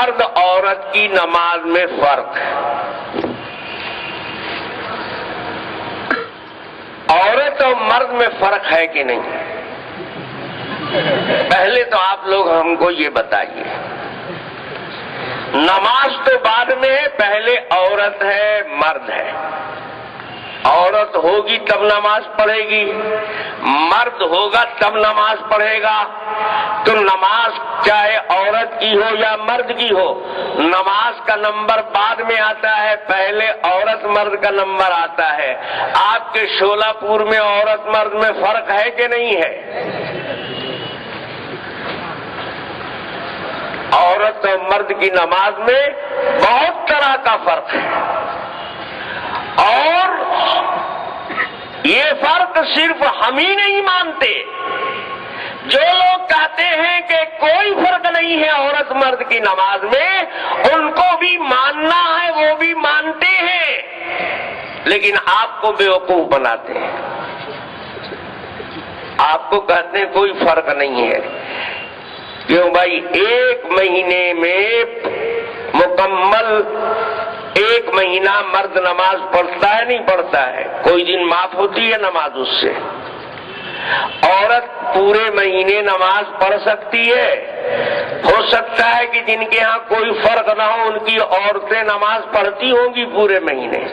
مرد عورت کی نماز میں فرق ہے. عورت اور مرد میں فرق ہے کہ نہیں؟ پہلے تو آپ لوگ ہم کو یہ بتائیے. نماز تو بعد میں ہے، پہلے عورت ہے مرد ہے. عورت ہوگی تب نماز پڑھے گی، مرد ہوگا تب نماز پڑھے گا. تو نماز چاہے عورت کی ہو یا مرد کی ہو، نماز کا نمبر بعد میں آتا ہے، پہلے عورت مرد کا نمبر آتا ہے. آپ کے شولہ پور میں عورت مرد میں فرق ہے کہ نہیں ہے؟ عورت اور مرد کی نماز میں بہت طرح کا فرق ہے. اور یہ فرق صرف ہم ہی نہیں مانتے. جو لوگ کہتے ہیں کہ کوئی فرق نہیں ہے عورت مرد کی نماز میں، ان کو بھی ماننا ہے، وہ بھی مانتے ہیں، لیکن آپ کو بیوقوف بناتے ہیں. آپ کو کہتے ہیں کوئی فرق نہیں ہے. کیوں بھائی؟ ایک مہینے میں مکمل ایک مہینہ مرد نماز پڑھتا ہے نہیں پڑھتا ہے؟ کوئی دن معاف ہوتی ہے نماز اس سے؟ عورت پورے مہینے نماز پڑھ سکتی ہے؟ ہو سکتا ہے کہ جن کے ہاں کوئی فرق نہ ہو ان کی عورتیں نماز پڑھتی ہوں گی پورے مہینے.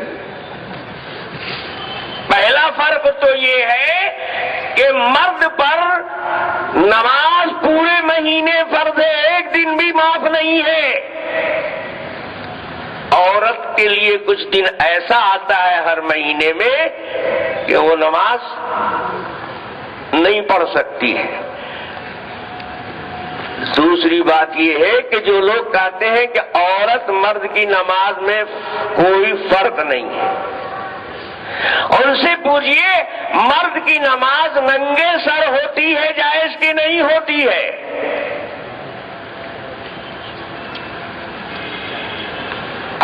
پہلا فرق تو یہ ہے کہ مرد پر نماز پورے مہینے فرض ہے، ایک دن بھی معاف نہیں ہے. عورت کے لیے کچھ دن ایسا آتا ہے ہر مہینے میں کہ وہ نماز نہیں پڑھ سکتی ہے. دوسری بات یہ ہے کہ جو لوگ کہتے ہیں کہ عورت مرد کی نماز میں کوئی فرق نہیں ہے، ان سے پوچھئے مرد کی نماز ننگے سر ہوتی ہے جائز کہ نہیں ہوتی ہے؟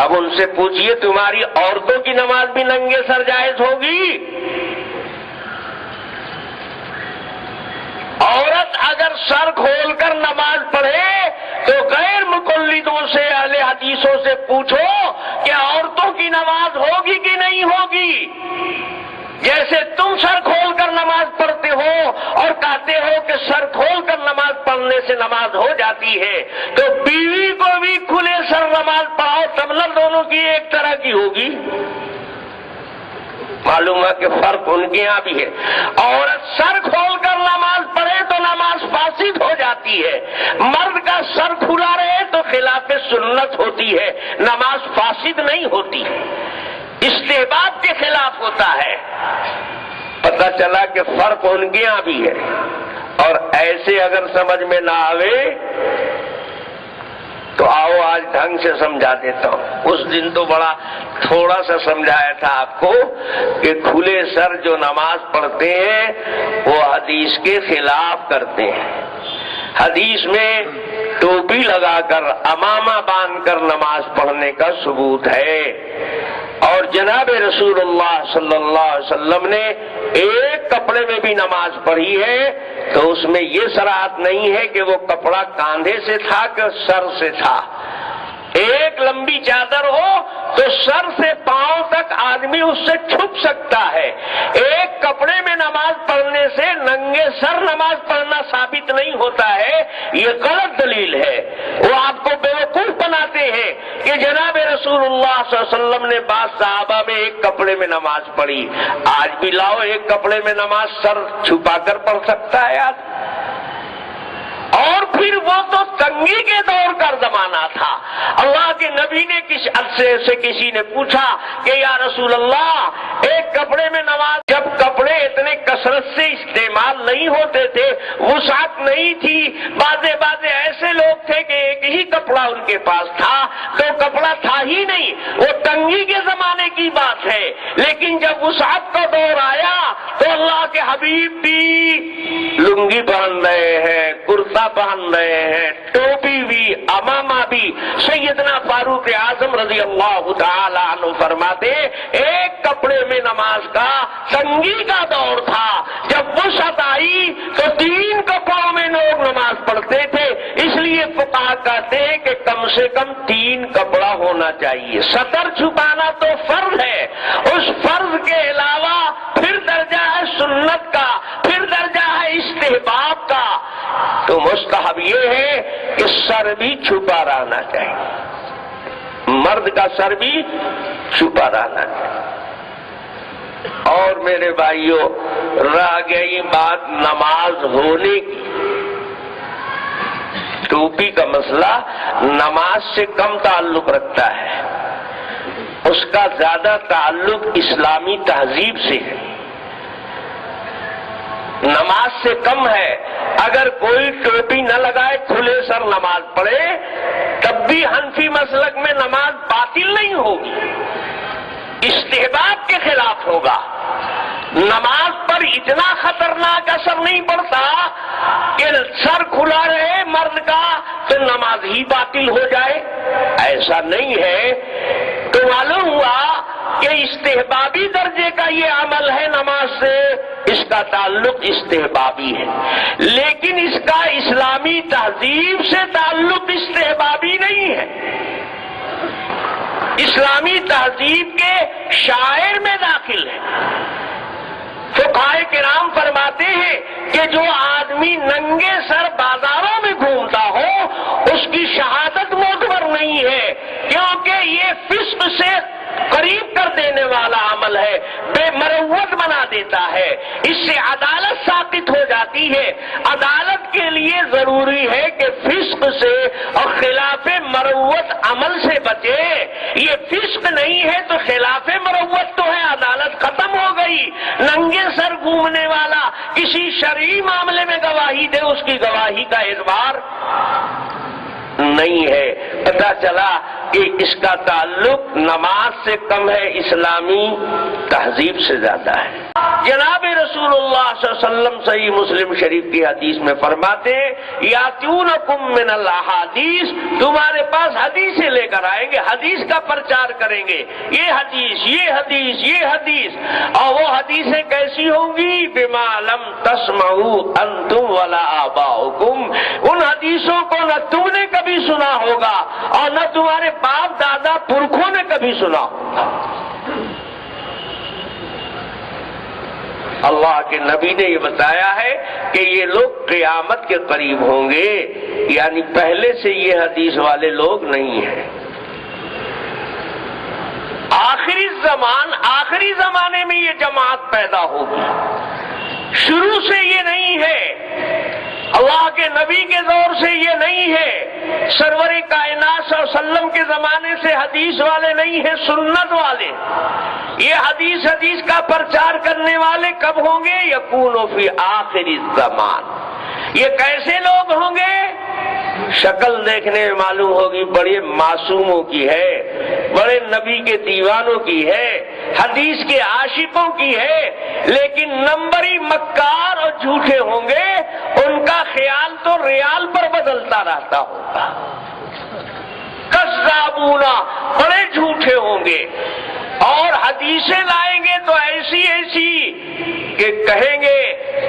اب ان سے پوچھئے تمہاری عورتوں کی نماز بھی ننگے سر جائز ہوگی؟ عورت اگر سر کھول کر نماز پڑھے تو غیر مقلدوں سے، اہل حدیثوں سے پوچھو کہ عورتوں کی نماز ہوگی کہ نہیں ہوگی؟ جیسے تم سر کھول کر نماز پڑھتے ہو اور کہتے ہو کہ سر کھول کر نماز پڑھنے سے نماز ہو جاتی ہے، تو بیوی کو بھی کھلے سر نماز پڑھاؤ تب نہ دونوں کی ایک طرح کی ہوگی. معلوم ہے کہ فرق ان کے یہاں بھی ہے. عورت سر کھول کر نماز پڑھے تو نماز فاسد ہو جاتی ہے، مرد کا سر کھلا رہے تو خلاف سنت ہوتی ہے، نماز فاسد نہیں ہوتی، استحباب کے خلاف ہوتا ہے. پتہ چلا کہ فرق ان کے یہاں بھی ہے. اور ایسے اگر سمجھ میں نہ آوے تو آؤ آج ڈھنگ سے سمجھا دیتا ہوں. اس دن تو بڑا تھوڑا سا سمجھایا تھا آپ کو کہ کھلے سر جو نماز پڑھتے ہیں وہ حدیث کے خلاف کرتے ہیں. حدیث میں ٹوپی لگا کر امامہ باندھ کر نماز پڑھنے کا ثبوت ہے، اور جناب رسول اللہ صلی اللہ علیہ وسلم نے ایک کپڑے میں بھی نماز پڑھی ہے تو اس میں یہ صراحت نہیں ہے کہ وہ کپڑا کاندھے سے تھا کہ سر سے تھا. ایک لمبی چادر ہو تو سر سے پاؤں تک آدمی اس سے چھپ سکتا ہے. ایک کپڑے میں نماز پڑھنے سے ننگے سر نماز پڑھنا ثابت نہیں ہوتا ہے، یہ غلط دلیل ہے. وہ آپ کو بیوقوف بناتے ہیں کہ جناب رسول اللہ صلی اللہ علیہ وسلم نے بعض صحابہ میں ایک کپڑے میں نماز پڑھی. آج بھی لاؤ ایک کپڑے میں نماز سر چھپا کر پڑھ سکتا ہے آج. اور پھر وہ تو تنگی کے دور کا زمانہ تھا. اللہ کے نبی نے کس عرصے سے کسی نے پوچھا کہ یا رسول اللہ ایک کپڑے میں نماز، جب کپڑے اتنے کثرت سے استعمال نہیں ہوتے تھے، وسعت نہیں تھی، بعضے ایسے لوگ تھے کہ ایک ہی کپڑا ان کے پاس تھا، تو کپڑا تھا ہی نہیں، وہ تنگی کے زمانے کی بات ہے. لیکن جب وسعت کا دور آیا تو اللہ کے حبیب بھی لنگی پہن رہے ہیں، کرتا پہن رہے ہیں، ٹوپی بھی، امامہ بھی. سیدنا فاروق اعظم رضی اللہ تعالی عنہ فرماتے ایک کپڑے میں نماز کا تنگی کا دور تھا، جب وسعت آئی تو 3 کپڑوں میں لوگ لوگ نماز پڑھتے تھے، اس لیے فقہا کہتے ہیں کہ کم سے کم 3 کپڑا ہونا چاہیے۔ سطر چھپانا تو فرض ہے، اس فرض کے علاوہ پھر درجہ ہے سنت کا، پھر درجہ ہے استحباب کا۔ تو مستحب یہ ہے کہ سر بھی چھپا رہنا چاہیے، مرد کا سر بھی چھپا رہنا چاہیے۔ اور میرے بھائیوں، رہ گئی بات نماز ہونے کی۔ ٹوپی کا مسئلہ نماز سے کم تعلق رکھتا ہے، اس کا زیادہ تعلق اسلامی تہذیب سے ہے، نماز سے کم ہے۔ اگر کوئی ٹوپی نہ لگائے، کھلے سر نماز پڑھے، تب بھی حنفی مسلک میں نماز باطل نہیں ہوگی، استحباب کے خلاف ہوگا۔ نماز پر اتنا خطرناک اثر نہیں پڑتا کہ سر کھلا رہے مرد کا تو نماز ہی باطل ہو جائے، ایسا نہیں ہے۔ تو معلوم ہوا کہ استحبابی درجے کا یہ عمل ہے نماز سے، اس کا تعلق استحبابی ہے، لیکن اس کا اسلامی تہذیب سے تعلق استحبابی نہیں ہے، اسلامی تہذیب کے شاعر میں داخل ہے۔ فقہائے کرام فرماتے ہیں کہ جو آدمی ننگے سر بازاروں میں گھومتا ہو اس کی شہادت معتبر نہیں ہے، کیونکہ یہ فسق سے قریب کر دینے والا عمل ہے، بے مروت بنا دیتا ہے، اس سے عدالت ساقط ہو جاتی ہے۔ عدالت کے لیے ضروری ہے کہ فسق سے اور خلاف مروت عمل سے بچے۔ یہ فسق نہیں ہے تو خلاف مروت تو ہے، عدالت ختم ہو گئی۔ ننگے سر گھومنے والا کسی شرعی معاملے میں گواہی دے، اس کی گواہی کا اعتبار نہیں ہے۔ پتہ چلا کہ اس کا تعلق نماز سے کم ہے، اسلامی تہذیب سے زیادہ ہے۔ جناب رسول اللہ صلی اللہ علیہ وسلم صحیح مسلم شریف کی حدیث میں فرماتے ہیں یاتونکم من الاحادیث، تمہارے پاس حدیثیں لے کر آئیں گے، حدیث کا پرچار کریں گے، یہ حدیث، یہ حدیث، یہ حدیث، اور وہ حدیثیں کیسی ہوں گی؟ بما لم تسمعوا انتم ولا آباؤکم، ان حدیثوں کو نہ تم نے کبھی سنا ہوگا اور نہ تمہارے باپ دادا پرکھوں نے کبھی سنا ہوگا۔ اللہ کے نبی نے یہ بتایا ہے کہ یہ لوگ قیامت کے قریب ہوں گے، یعنی پہلے سے یہ حدیث والے لوگ نہیں ہیں۔ آخری زمانے میں یہ جماعت پیدا ہوگی، شروع سے یہ نہیں ہے، اللہ کے نبی کے دور سے یہ نہیں ہے، سرور کائنات صلی اللہ علیہ وسلم کے زمانے سے حدیث والے نہیں ہیں، سنت والے۔ یہ حدیث کا پرچار کرنے والے کب ہوں گے؟ یکون فی آخر الزمان۔ یہ کیسے لوگ ہوں گے؟ شکل دیکھنے میں معلوم ہوگی بڑے معصوموں کی ہے، بڑے نبی کے دیوانوں کی ہے، حدیث کے عاشقوں کی ہے، لیکن نمبری مکار اور جھوٹے ہوں گے، ان کا خیال تو ریال پر بدلتا رہتا ہوگا۔ کذابونا، بڑے جھوٹے ہوں گے، اور حدیثیں لائیں گے تو ایسی کہ کہیں گے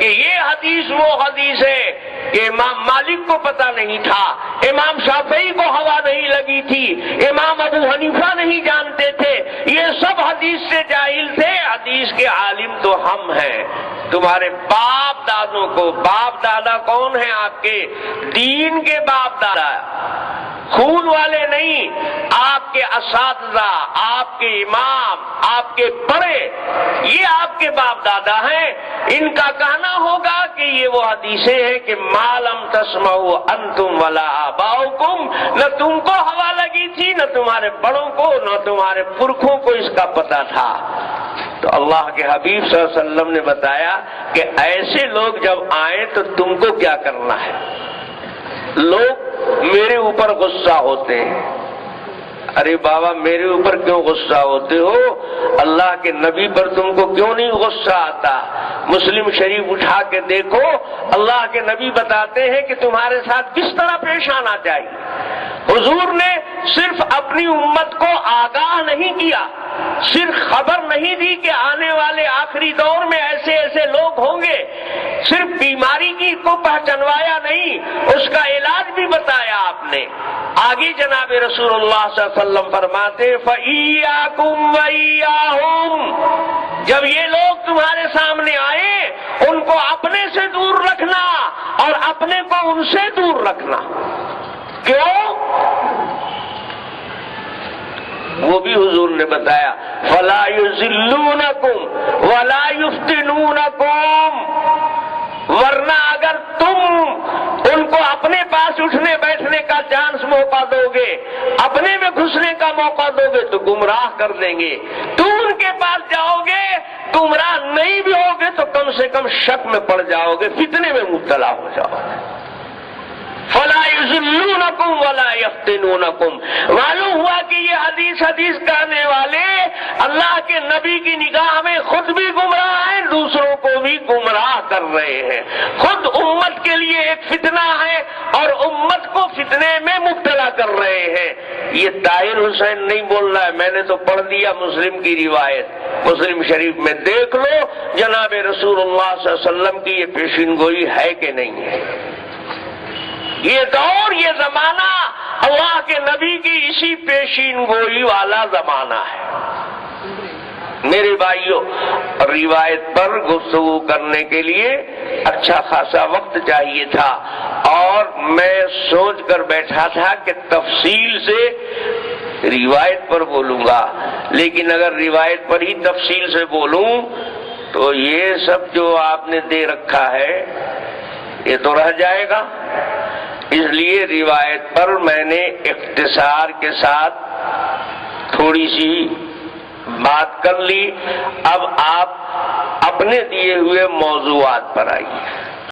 کہ یہ حدیث وہ حدیث ہے کہ امام مالک کو پتہ نہیں تھا، امام شافعی کو ہوا نہیں لگی تھی، امام ابو حنیفہ نہیں جانتے تھے، یہ سب حدیث سے جاہل تھے، حدیث کے عالم تو ہم ہیں۔ تمہارے باپ دادوں کو، باپ دادا کون ہیں آپ کے؟ دین کے باپ دادا، خون والے نہیں، آپ کے اساتذہ، آپ کے امام، آپ کے بڑے، یہ آپ کے باپ دادا ہیں۔ ان کا کہنا ہوگا کہ یہ وہ حدیثیں ہیں کہ ما لم تسمعوا انتم ولا آباؤکم، نہ تم کو ہوا لگی تھی، نہ تمہارے بڑوں کو، نہ تمہارے پرکھوں کو اس کا پتہ تھا۔ تو اللہ کے حبیب صلی اللہ علیہ وسلم نے بتایا کہ ایسے لوگ جب آئیں تو تم کو کیا کرنا ہے۔ لوگ میرے اوپر غصہ ہوتے ہیں، ارے بابا میرے اوپر کیوں غصہ ہوتے ہو؟ اللہ کے نبی پر تم کو کیوں نہیں غصہ آتا؟ مسلم شریف اٹھا کے دیکھو، اللہ کے نبی بتاتے ہیں کہ تمہارے ساتھ کس طرح پیش آنا چاہیے۔ حضور نے صرف اپنی امت کو آگاہ نہیں کیا صرف خبر نہیں دی کہ آنے والے آخری دور میں ایسے ایسے لوگ ہوں گے، صرف بیماری کی کو پہچانوایا نہیں، اس کا علاج بھی بتایا آپ نے۔ آگے جناب رسول اللہ صلی اللہ علیہ وسلم فرماتے فَإِيَّاكُمْ وَإِيَّاهُمْ، جب یہ لوگ تمہارے سامنے آئے ان کو اپنے سے دور رکھنا اور اپنے کو ان سے دور رکھنا۔ کیوں؟ وہ بھی حضور نے بتایا فَلَا يُذِلُّونَكُمْ وَلَا يُفْتِنُونَكُمْ، ورنہ اگر تم ان کو اپنے پاس اٹھنے بیٹھنے کا چانس موقع دو گے، اپنے میں گھسنے کا موقع دو گے تو گمراہ کر دیں گے۔ تم ان کے پاس جاؤ گے، گمراہ نہیں بھی ہوگے تو کم سے کم شک میں پڑ جاؤ گے، فتنے میں مبتلا ہو جاؤ گے۔ فَلَا يُذِلُّونَكُمْ وَلَا يَفْتِنُونَكُمْ۔ معلوم ہوا کہ یہ حدیث کہنے والے اللہ کے نبی کی نگاہ میں خود بھی گمراہ ہیں، دوسروں کو بھی گمراہ کر رہے ہیں، خود امت کے لیے ایک فتنہ ہے اور امت کو فتنے میں مبتلا کر رہے ہیں۔ یہ طاہر حسین نہیں بول رہا ہے، میں نے تو پڑھ دیا مسلم کی روایت، مسلم شریف میں دیکھ لو جناب رسول اللہ صلی اللہ علیہ وسلم کی یہ پیشین گوئی ہے کہ نہیں ہے۔ یہ دور، یہ زمانہ اللہ کے نبی کی اسی پیشین گوئی والا زمانہ ہے۔ میرے بھائیوں، روایت پر گفتگو کرنے کے لیے اچھا خاصا وقت چاہیے تھا اور میں سوچ کر بیٹھا تھا کہ تفصیل سے روایت پر بولوں گا، لیکن اگر روایت پر ہی تفصیل سے بولوں تو یہ سب جو آپ نے دے رکھا ہے یہ تو رہ جائے گا۔ اس لیے روایت پر میں نے اختصار کے ساتھ تھوڑی سی بات کر لی۔ اب آپ اپنے دیے ہوئے موضوعات پر آئیے۔